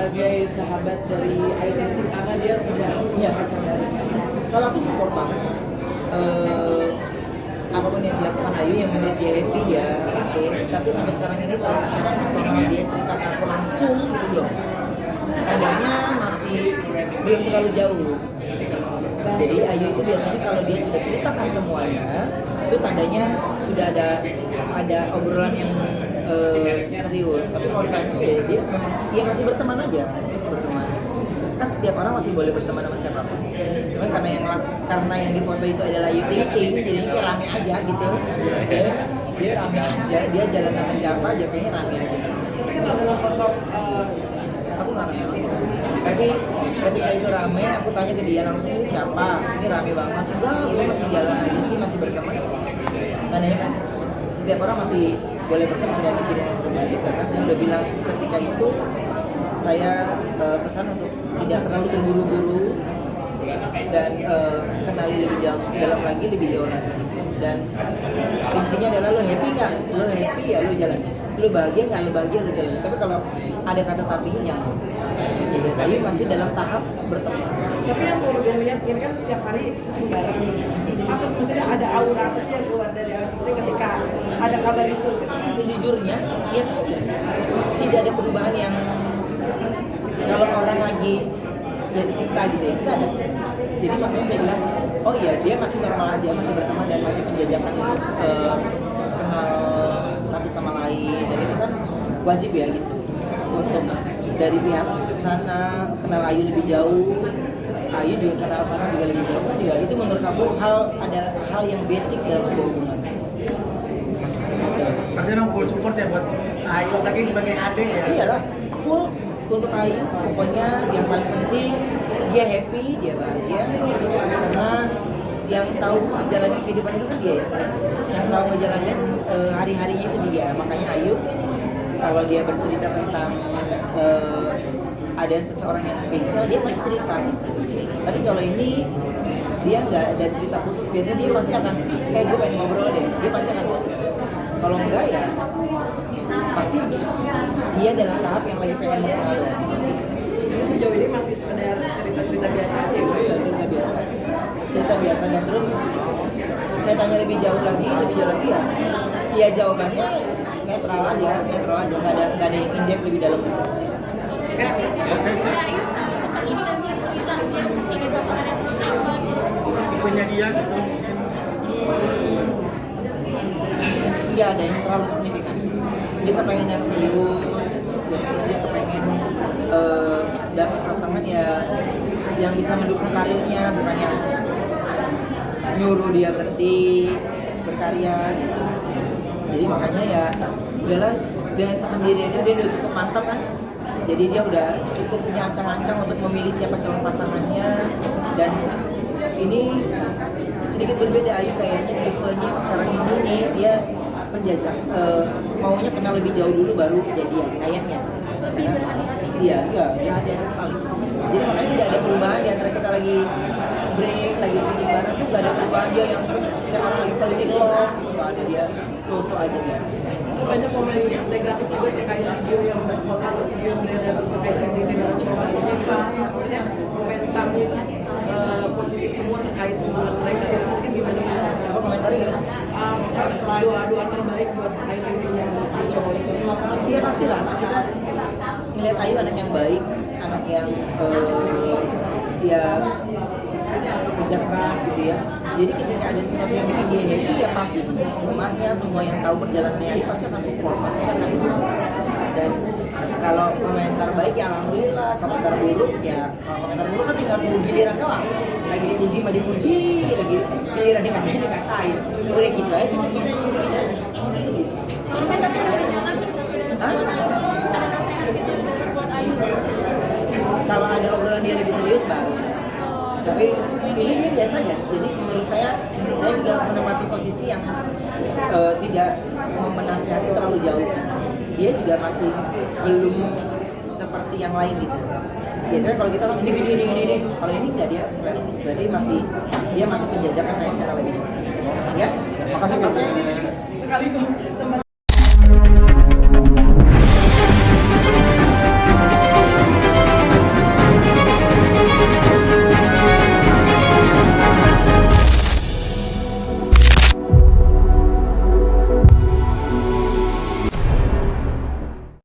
sebagai sahabat dari Ayu Ting Ting karena dia sudah punya pacar baru. Kalau aku support banget. Apapun yang dilakukan Ayu yang menurut dia happy ya oke. Tapi sampai sekarang ini kalau secara personal dia cerita ke aku langsung gitu loh, tandanya masih belum terlalu jauh. Jadi Ayu itu biasanya kalau dia sudah ceritakan semuanya itu tandanya sudah ada obrolan yang serius. Tapi kalau ditanya ya dia memang dia masih berteman aja, masih berteman. Kan setiap orang masih boleh berteman sama siapapun. Cuma karena yang dipoto itu adalah Ayu Ting Ting, jadinya kayak rame aja gitu. Dia rame aja, dia jalan sama siapa aja kayaknya rame aja. Tapi kan adalah sosok Aku nggak kenal. Tapi ketika itu rame, aku tanya ke dia langsung ini siapa? Ini rame banget. Enggak, gue masih jalan aja sih, masih berteman. Tandanya kan setiap orang masih boleh berteman dan mikirin yang terbaik. Karena saya udah bilang ketika itu saya pesan untuk tidak terlalu terburu-buru dan kenali lebih jauh, dalam lagi lebih jauh lagi. Dan kuncinya adalah lo happy nggak? Lo happy ya lo jalan. Lo bahagia nggak? Lo bahagia lo jalan. Tapi kalau ada kata tapinya jangan. Jadi Ayu masih dalam tahap berteman. tapi yang kalau dia lihat ini kan setiap hari syuting bareng nih. Apa sih maksudnya ada aura apa sih yang keluar dari Ayu Ting Ting ketika ada kabar itu? Sejujurnya biasa aja. Tidak ada perubahan yang kalau orang lagi jatuh cinta gitu ya, tidak ada. Jadi makanya saya bilang, oh iya dia masih normal aja, masih berteman dan masih menjajakan kenal satu sama lain, dan itu kan wajib ya gitu. Untuk dari pihak sana kenal Ayu lebih jauh, Ayu juga kenal sana juga lebih jauh kan juga. Itu menurut aku ada hal yang basic dalam sebuah hubungan. Berarti memang full support ya buat Ayu lagi sebagai adik ya? Iyalah, full untuk Ayu. Pokoknya yang paling penting dia happy, dia bahagia. Karena yang tahu ngejalanin kehidupan itu kan dia ya. Yang tahu ngejalanin hari-harinya itu dia. Makanya Ayu kalau dia bercerita tentang ada seseorang yang spesial, dia pasti cerita gitu. Tapi kalau ini dia nggak ada cerita khusus, biasanya dia pasti akan gue pengen ngobrol deh. Dia pasti akan kalau enggak ya pasti dia dalam tahap yang lagi pengen mengenal doang. Ini sejauh ini masih sekedar cerita-cerita biasa aja ya? Cerita biasa dan terus saya tanya lebih jauh lagi ya jawabannya netral aja nggak ada yang in-depth lebih dalam. Tipenya dia gitu mungkin. Iya, ada yang terlalu signifikan. Dia kepengen yang serius, dan terus dia kepengen dapat pasangan ya yang bisa mendukung karirnya, bukan yang nyuruh dia berhenti berkarya gitu. Jadi makanya ya udahlah, dengan kesendiriannya dia udah cukup mantap kan. Jadi dia udah cukup punya ancang-ancang untuk memilih siapa calon pasangannya. Dan ini sedikit berbeda, Ayu kayaknya tipenya sekarang ini nih dia penjajah, maunya kenal lebih jauh dulu baru kejadian kayaknya. Iya, dia hati-hati sekali. Jadi makanya tidak ada perubahan di antara kita lagi break, lagi syuting bareng tuh gak ada perubahan. Dia yang kayak orang lagi politik loh, gak ada, dia so-so aja guys. Itu banyak komen negatif juga terkait video yang berfoto atau video yang beredar terkait Ayu Ting Ting dengan cowok lainnya gitu. Maksudnya komentarnya itu positif semua terkait hubungan mereka. Ya mungkin gimana ya? Apa komentarnya gimana? Doa terbaik buat Ayu Ting Ting yang si cowok itu. Iya pastilah, kita ngeliat Ayu anak yang baik, anak yang ya kerja keras gitu ya. Jadi ketika ada sesuatu yang bikin dia happy ya pasti semua penggemarnya, semua yang tahu perjalanannya Ayu pasti akan support, pasti akan dukung. Dan kalau komentar baik ya alhamdulillah, komentar buruk ya kalau komentar buruk kan tinggal tunggu giliran doang. Lagi dipuji mah dipuji, lagi giliran dikatain dikatain. Udah gitu aja kita. Tapi ada jangan ada nasihat gitu buat Ayu. Kalau ada obrolan dia lebih serius baru. Tapi ini dia biasa aja. Jadi menurut saya juga harus menempati posisi yang tidak menasihati terlalu jauh. Dia juga masih belum seperti yang lain gitu. Biasanya kalau kita ini gini. Kalau ini enggak, dia berarti dia masih penjajakan kayak kenal lebih. Ya, makasih. Sekali kok.